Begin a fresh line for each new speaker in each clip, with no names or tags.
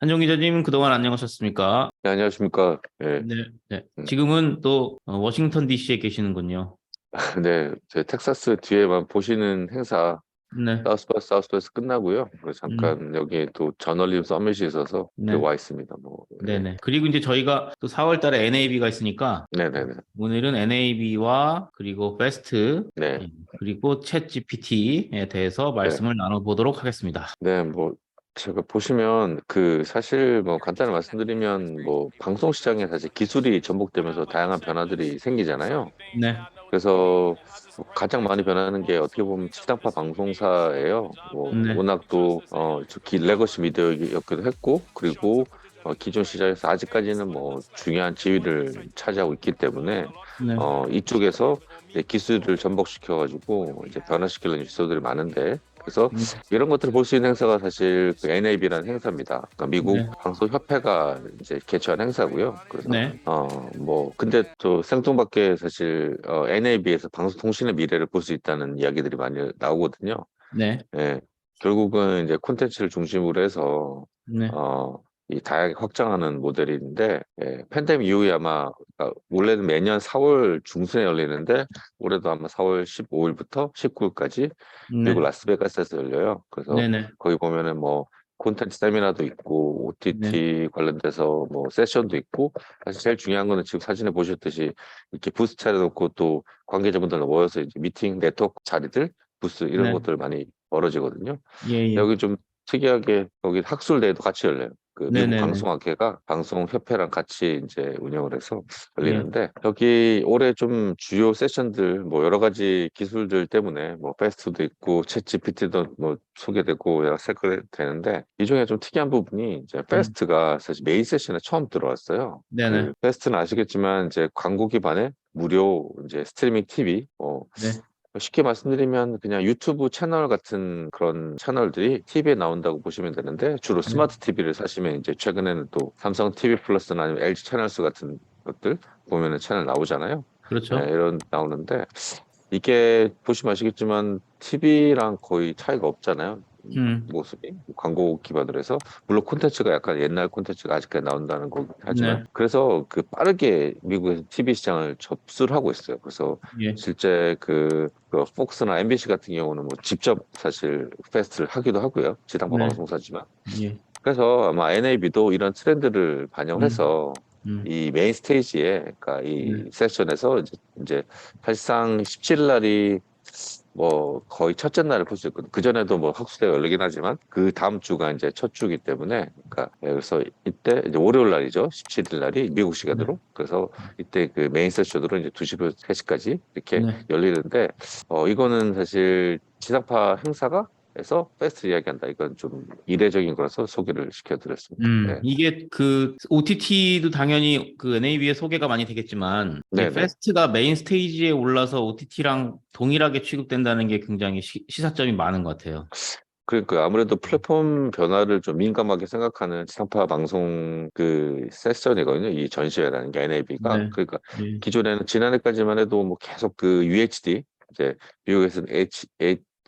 한종 기자님, 그동안 안녕하셨습니까?
네, 안녕하십니까. 예,
네, 네.
음,
지금은 또 워싱턴 DC에 계시는군요.
네, 제 텍사스 뒤에만 보시는 행사,
네,
사우스바이 사우스에서 끝나고요. 그래서
음,
잠깐 여기 또 저널리즘 서밋이 있어서
네,
와 있습니다. 뭐,
네,
예.
네. 그리고 이제 저희가 또 4월 달에 NAB가 있으니까
네네네.
오늘은 NAB와 그리고 페스트,
네,
그리고 챗 GPT에 대해서
네,
말씀을 나눠보도록 하겠습니다.
네, 뭐, 제가 보시면 사실 뭐 간단히 말씀드리면 뭐 방송 시장에 사실 기술이 전복되면서 다양한 변화들이 생기잖아요.
네,
그래서 가장 많이 변하는 게 어떻게 보면 지상파 방송사예요. 뭐
네,
워낙 또 레거시 미디어였기도 했고 그리고 기존 시장에서 아직까지는 뭐 중요한 지위를 차지하고 있기 때문에
네,
이쪽에서 이제 기술을 전복시켜 가지고 이제 변화시키려는 시도들이 많은데 그래서
네,
이런 것들을 볼 수 있는 행사가 사실 그 NAB라는 행사입니다. 그러니까 미국
네,
방송협회가 이제 개최한 행사고요. 그래서
네,
뭐, 근데 또 생뚱밖에 사실, NAB에서 방송통신의 미래를 볼 수 있다는 이야기들이 많이 나오거든요.
네,
예. 결국은 이제 콘텐츠를 중심으로 해서,
네,
어, 이 다양하게 확장하는 모델인데, 예, 팬데믹 이후에 아마, 그러니까 원래는 매년 4월 중순에 열리는데, 올해도 아마 4월 15일부터 19일까지 미국
네,
라스베가스에서 열려요. 그래서
네, 네,
거기 보면은 뭐, 콘텐츠 세미나도 있고,
네,
OTT 관련돼서 뭐, 세션도 있고, 사실 제일 중요한 거는 지금 사진에 보셨듯이 이렇게 부스 차려놓고 또 관계자분들 모여서 이제 미팅 네트워크 자리들, 부스 이런
네,
것들 많이 벌어지거든요.
예, 예,
여기 좀 특이하게 거기 학술대회도 같이 열려요. 그
네,
미국
네, 네,
방송학회가 방송협회랑 같이 이제 운영을 해서
예,
열리는데 여기 올해 좀 주요 세션들 뭐 여러 가지 기술들 때문에 뭐 페스트도 있고 챗 GPT도 뭐 소개되고 여러 색깔이 되는데 이 중에 좀 특이한 부분이 이제
음,
페스트가 사실 메인 세션에 처음 들어왔어요.
네, 네,
그 페스트는 아시겠지만 이제 광고 기반의 무료 이제 스트리밍 TV
네,
쉽게 말씀드리면 그냥 유튜브 채널 같은 그런 채널들이 TV에 나온다고 보시면 되는데 주로
네,
스마트 TV를 사시면 이제 최근에는 또 삼성 TV 플러스나 아니면 LG 채널스 같은 것들 보면은 채널 나오잖아요. 예,
그렇죠.
이런 나오는데 이게 보시면 아시겠지만 TV랑 거의 차이가 없잖아요.
음,
모습이 광고 기반으로 해서 물론 콘텐츠가 약간 옛날 콘텐츠가 아직까지 나온다는 거긴 하지만
네,
그래서 그 빠르게 미국에서 TV 시장을 접수를 하고 있어요. 그래서
예,
실제 그 폭스나 MBC 같은 경우는 뭐 직접 사실 페스트를 하기도 하고요. 지상파
네,
방송사지만
예,
그래서 아마 NAB도 이런 트렌드를 반영을
음,
해서
음,
이 메인 스테이지에, 그러니까
네,
이 세션에서 이제 사실상 17일 날이 뭐 거의 첫째 날을 볼 수 있거든요. 그전에도 뭐 학술대가 열리긴 하지만 그 다음 주가 이제 첫 주기 때문에 그러니까 그래서 이때 이제 월요일 날이죠. 17일 날이 미국
네,
시간으로. 그래서 이때 그 메인 세션으로 이제 2시부터 3시까지 이렇게
네.
열리는데 이거는 사실 지상파 행사가 해서 페스트 이야기한다. 이건 좀 이례적인 거라서 소개를 시켜드렸습니다. 네.
이게 그 OTT도 당연히 그 NAB에 소개가 많이 되겠지만 이게
네네.
페스트가 메인 스테이지에 올라서 OTT랑 동일하게 취급된다는 게 굉장히 시사점이 많은 것 같아요.
그러니까 아무래도 플랫폼 변화를 좀 민감하게 생각하는 지상파 방송 그 세션이거든요. 이 전시회라는 게 NAB가.
네,
그러니까
예,
기존에는 지난해까지만 해도 뭐 계속 그 UHD 이제 미국에서는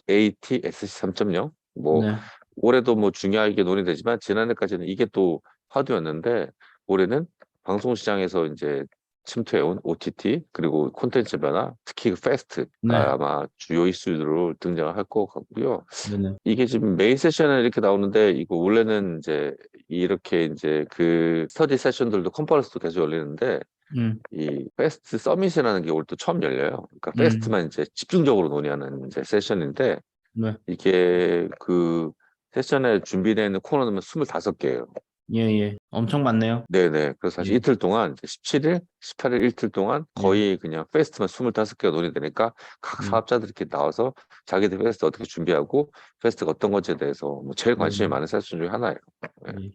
ATSC 3.0 뭐
네,
올해도 뭐 중요하게 논의되지만 지난해까지는 이게 또 화두였는데 올해는 방송 시장에서 이제 침투해온 OTT 그리고 콘텐츠 변화 특히 그
네,
패스트가 아마 주요 이슈로 등장을 할 것 같고요.
네, 네,
이게 지금 메인 세션에 이렇게 나오는데 이거 원래는 이제 이렇게 이제 그 스터디 세션들도 컨퍼런스도 계속 열리는데
음,
이 페스트 서밋이라는 게 올 때 처음 열려요. 그러니까
음,
페스트만 이제 집중적으로 논의하는 이제 세션인데
네,
이게 그 세션에 준비되어 있는 코너는 25개예요.
예, 예, 엄청 많네요.
네네. 그래서 사실
예,
이틀 동안 이제 17일, 18일 이틀 동안
예,
거의 그냥 페스트만 25개가 논의되니까 각
예,
사업자들이 이렇게 나와서 자기들 페스트 어떻게 준비하고 페스트가 어떤 건지에 대해서 뭐 제일
네,
관심이
네,
많은 세션 중에 하나예요. 네.
예.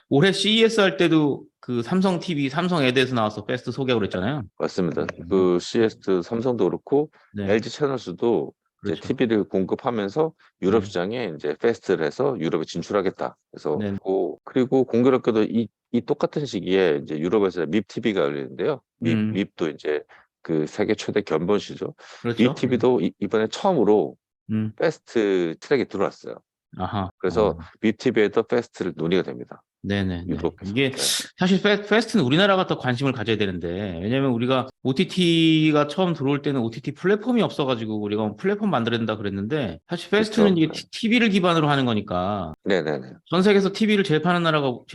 올해 CES 할 때도 그 삼성 TV, 삼성 에드에서 나와서 페스트 소개하고 그랬잖아요.
맞습니다. 그 CS 삼성도 그렇고
네,
LG 채널스도 이제
그렇죠.
TV를 공급하면서 유럽
네,
시장에 이제 페스트를 해서 유럽에 진출하겠다. 그래서
네,
그리고 공교롭게도 이 똑같은 시기에 이제 유럽에서 밉 TV가 열리는데요. 밉도 이제 그 세계 최대 견본시죠. 밉
그렇죠. 예.
TV도 이번에 처음으로
음,
패스트 트랙에 들어왔어요.
아하,
그래서 밉 TV에도 패스트를 논의가 됩니다.
네네네.
유럽에서.
이게
네.
사실 패스트는 우리나라가 더 관심을 가져야 되는데, 왜냐면 우리가 OTT가 처음 들어올 때는 OTT 플랫폼이 없어가지고 우리가 뭐 플랫폼 만들어야 된다 그랬는데, 사실 패스트는
그렇죠.
이게 TV를 기반으로 하는 거니까,
네네네.
전 세계에서 TV를 제일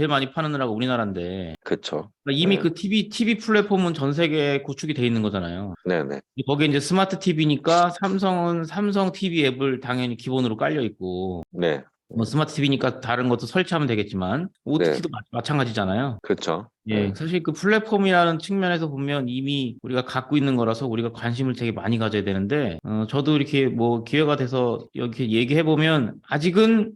많이 파는 나라가 우리나라인데,
그렇죠.
그러니까 이미
네.
그 TV 플랫폼은 전 세계에 구축이 돼 있는 거잖아요.
네네.
거기에 이제 스마트 TV니까 삼성은 삼성 TV 앱을 당연히 기본으로 깔려 있고,
네.
뭐 스마트 TV니까 다른 것도 설치하면 되겠지만,
네.
OTT도 마찬가지잖아요.
그렇죠. 네.
예, 사실 그 플랫폼이라는 측면에서 보면 이미 우리가 갖고 있는 거라서 우리가 관심을 되게 많이 가져야 되는데, 저도 이렇게 뭐 기회가 돼서 이렇게 얘기해 보면 아직은,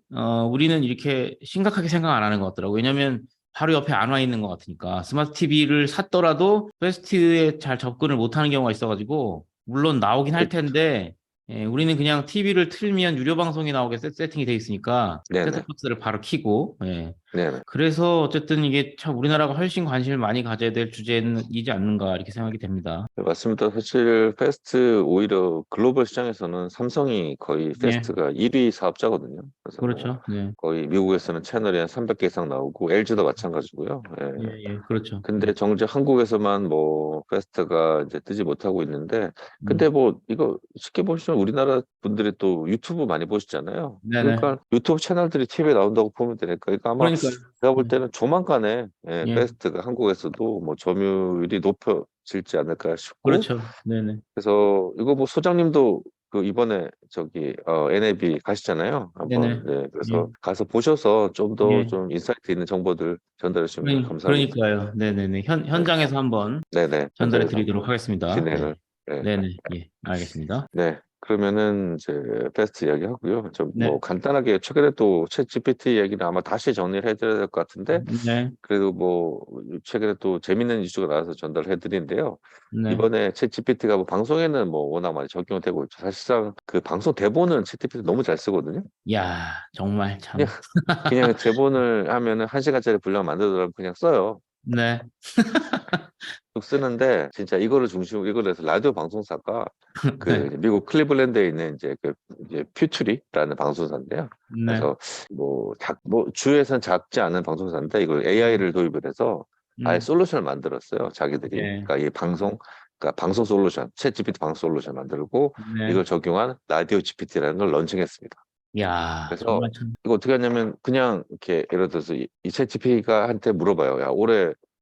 우리는 이렇게 심각하게 생각 안 하는 것 같더라고요. 왜냐면 바로 옆에 안 와 있는 것 같으니까. 스마트 TV를 샀더라도 패스트에 잘 접근을 못 하는 경우가 있어가지고, 물론 나오긴 할
그,
텐데, 예, 우리는 그냥 TV를 틀면 유료 방송이 나오게 세팅이 돼 있으니까,
네네.
셋톱박스를 바로 켜고, 예.
네네.
그래서 어쨌든 이게 참 우리나라가 훨씬 관심을 많이 가져야 될 주제이지 않는가 이렇게 생각이 됩니다.
네, 맞습니다. 사실 패스트 오히려 글로벌 시장에서는 삼성이 거의
예,
패스트가 1위 사업자거든요. 그래서 뭐
그렇죠. 네,
거의 미국에서는 채널이 한 300개 이상 나오고 LG도 마찬가지고요. 예.
예, 예, 그렇죠.
근데 정작 한국에서만 뭐 패스트가 이제 뜨지 못하고 있는데,
음,
근데 뭐 이거 쉽게 보시면 우리나라 분들이 또 유튜브 많이 보시잖아요.
네네.
그러니까 유튜브 채널들이 TV에 나온다고 보면 되니까 이거 아마
그러니까요.
제가 볼
음,
때는 조만간에 예,
예,
패스트가 한국에서도 뭐 점유율이 높아질지 않을까 싶고,
그렇죠. 네네.
그래서 이거 뭐 소장님도 그 이번에 저기 NAB 가시잖아요. 한번
네네.
네,
예,
그래서 가서 보셔서 좀 더
예.
좀 인사이트 있는 정보들 전달해 주시면 감사하겠습니다.
그러니까요. 네네네.
네,
현장에서 한번
네네
전달해
현장에서
드리도록
한번
하겠습니다. 네.
진행을 네,
네네. 예, 알겠습니다.
네. 그러면은 이제 패스트 이야기 하고요. 좀 뭐
네.
간단하게 최근에 또 챗 GPT 얘기는 아마 다시 정리를 해드려야 될 것 같은데,
네.
그래도 뭐 최근에 또 재밌는 이슈가 나와서 전달해 드리는데요.
네.
이번에 챗GPT가 뭐 방송에는 뭐 워낙 많이 적용되고 있죠. 사실상 그 방송 대본은 챗GPT 너무 잘 쓰거든요.
야, 정말
그냥
참.
그냥 대본을 하면은 1시간짜리 분량 만들더라도 그냥 써요.
네.
쭉 쓰는데 진짜 이거를 중심으로 이걸 해서 라디오 방송사가 그
네.
이제 미국 클리블랜드에 있는 이제 그 이제 퓨추리라는 방송사인데요.
네.
그래서 뭐 주에선 작지 않은 방송사인데 이걸
음,
AI를 도입을 해서 아예
음,
솔루션을 만들었어요. 자기들이.
예.
그러니까 이 그러니까 방송 솔루션, 챗 GPT 방송 솔루션 만들고
네.
이걸 적용한 라디오 GPT라는 걸 런칭했습니다.
야,
그래서
정말 참.
이거 어떻게 하냐면 그냥 이렇게 예를 들어서 이챗 GPT가 한테 물어봐요. 야,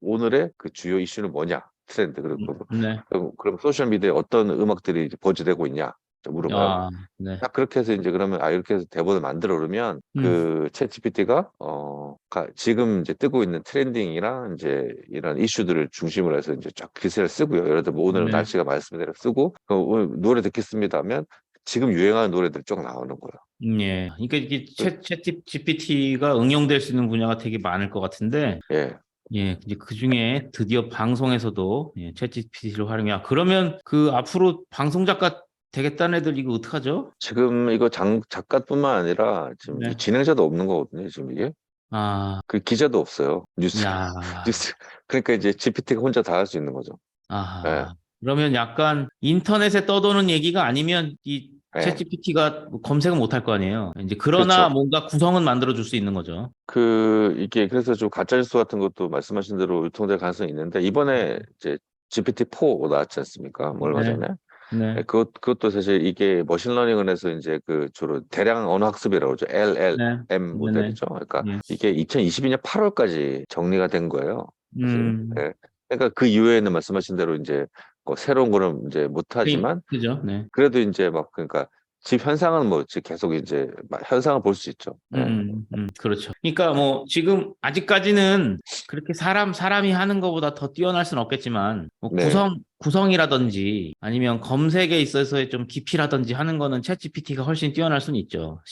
오늘의 그 주요 이슈는 뭐냐? 트렌드. 그리고
네.
그럼 소셜 미디어에 어떤 음악들이 이제 버즈되고 있냐? 물어봐요.
아, 네.
딱 그렇게 해서 이제 그러면 이렇게 해서 대본을 만들어 놓으면
음,
그 챗 GPT가 지금 이제 뜨고 있는 트렌딩이랑 이제 이런 이슈들을 중심으로 해서 이제 쫙 기세를 쓰고요. 예를 들어 뭐 오늘
네.
날씨가 말씀대로 쓰고 오늘 노래 듣겠습니다 하면 지금 유행하는 노래들 쭉 나오는 거예요.
예. 그러니까 이게
그-
챗 GPT가 응용될 수 있는 분야가 되게 많을 것 같은데,
예.
예, 이제 그 중에 드디어 방송에서도 예, 챗 GPT를 활용해. 그러면 그 앞으로 방송 작가 되겠다는 애들 이거 어떡하죠?
지금 이거 작가뿐만 아니라 지금 이
네.
진행자도 없는 거거든요. 지금 이게
아,
그 기자도 없어요. 뉴스
야,
뉴스 그러니까 이제 GPT가 혼자 다 할 수 있는 거죠. 예,
아. 그러면 약간 인터넷에 떠도는 얘기가 아니면 이 챗
예,
GPT가 검색은 못 할 거 아니에요. 이제 그러나
그렇죠.
뭔가 구성은 만들어 줄 수 있는 거죠.
이게 그래서 좀 가짜뉴스 같은 것도 말씀하신 대로 유통될 가능성이 있는데 이번에 이제 GPT-4 나왔지 않습니까? 뭐 얼마
네,
전에.
네,
예, 그것도 사실 이게 머신러닝을 해서 이제 그 주로 대량 언어 학습이라고 그러죠.
네,
LLM
네, 네,
모델이죠. 그러니까
예.
이게 2022년 8월까지 정리가 된 거예요. 사실.
음,
예. 그러니까 그 이후에는 말씀하신 대로 이제 뭐 새로운 거는 이제 못하지만
그죠? 네.
그래도 이제 막 그러니까 집 현상은 뭐 계속 이제 현상을 볼 수 있죠. 예.
그렇죠. 그러니까 뭐 지금 아직까지는 그렇게 사람이 하는 것보다 더 뛰어날 수는 없겠지만 뭐
네.
구성이라든지 아니면 검색에 있어서의 좀 깊이라든지 하는 거는 챗GPT가 훨씬 뛰어날 수는 있죠.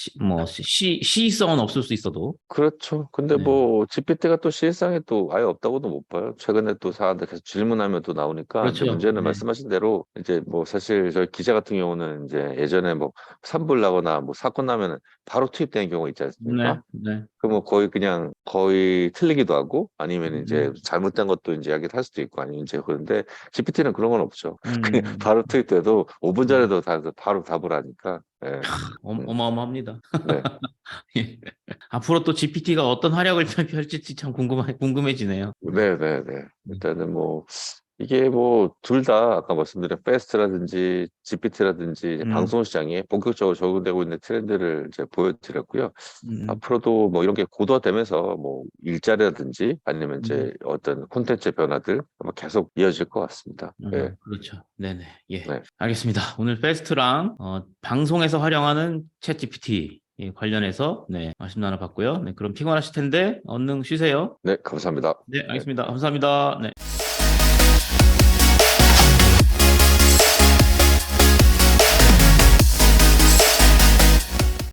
시의성은 없을 수 있어도.
그렇죠. 근데
네.
뭐 GPT가 또 실상에 또 아예 없다고도 못 봐요. 최근에 또 사람들 계속 질문하면 또 나오니까. 근데
그렇죠.
문제는
네.
말씀하신 대로 이제 뭐 사실 저희 기자 같은 경우는 이제 예전에 뭐 산불 나거나 뭐 사건 나면은 바로 투입되는 경우가 있지
네.
않습니까?
네.
그럼 뭐 거의 틀리기도 하고 아니면 이제
음,
잘못된 것도 이제 이야기를 할 수도 있고 아니면 이제 그런데 GPT는 그런 건 없죠. 그냥
음,
바로 투입돼도 5분
음.
전에도 다 바로 답을 하니까. 예. 음,
어마어마합니다.
네.
예. 앞으로 또 GPT가 어떤 활약을 펼칠지 참 궁금해지네요.
네네네. 일단은 뭐, 이게 뭐, 둘 다 아까 말씀드린 패스트라든지 GPT라든지
음,
방송 시장에 본격적으로 적용되고 있는 트렌드를 이제 보여드렸고요.
음,
앞으로도 뭐 이런 게 고도화되면서 뭐 일자리라든지 아니면
음,
이제 어떤 콘텐츠 변화들 아마 계속 이어질 것 같습니다. 네.
그렇죠. 네네. 예.
네.
알겠습니다. 오늘 페스트랑 방송에서 활용하는 챗 GPT 관련해서 네, 말씀 나눠봤고요. 네, 그럼 피곤하실 텐데 얼른 쉬세요.
네, 감사합니다.
네,
네.
알겠습니다. 감사합니다. 네.